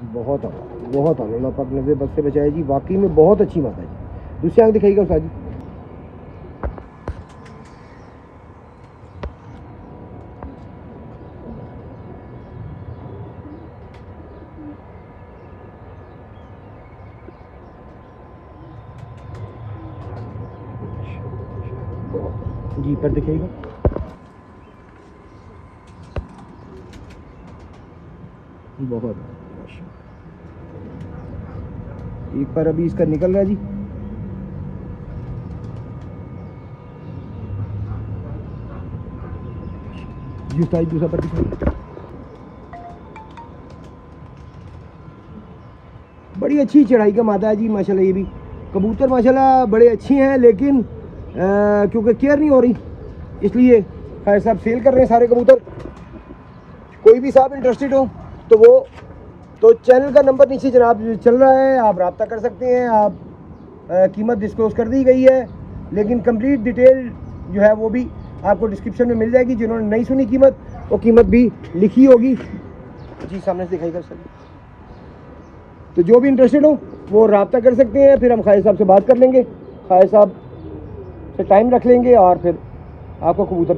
बहुत आला, बहुत आला। अल्लाह पाक नज़र बद से बचाए जी। वाकई में बहुत अच्छी माता जी। दूसरी आँख दिखाइएगा उस्ताद जी। जी पर दिखाइएगा। बहुत माशाल्लाह। एक पर अभी इसका निकल रहा है जी। जी उस्ताद जी दूसरा पर दिखाइए। बड़ी अच्छी चढ़ाई का माता है जी माशाल्लाह। ये भी कबूतर माशाल्लाह बड़े अच्छे हैं, लेकिन क्योंकि केयर नहीं हो रही इसलिए खैर साहब सेल कर रहे हैं सारे कबूतर। कोई भी साहब इंटरेस्टेड हो तो वो तो चैनल का नंबर नीचे जनाब चल रहा है, आप रब्ता कर सकते हैं। आप कीमत डिस्क्लोज कर दी गई है, लेकिन कंप्लीट डिटेल जो है वो भी आपको डिस्क्रिप्शन में मिल जाएगी। जिन्होंने नहीं सुनी कीमत, वो कीमत भी लिखी होगी जी, सामने से दिखाई कर सकते। तो जो भी इंटरेस्टेड हो वो रब्ता कर सकते हैं। फिर हम खालिद साहब से बात कर लेंगे, खालिद साहब से टाइम रख लेंगे और फिर आपको कबूतर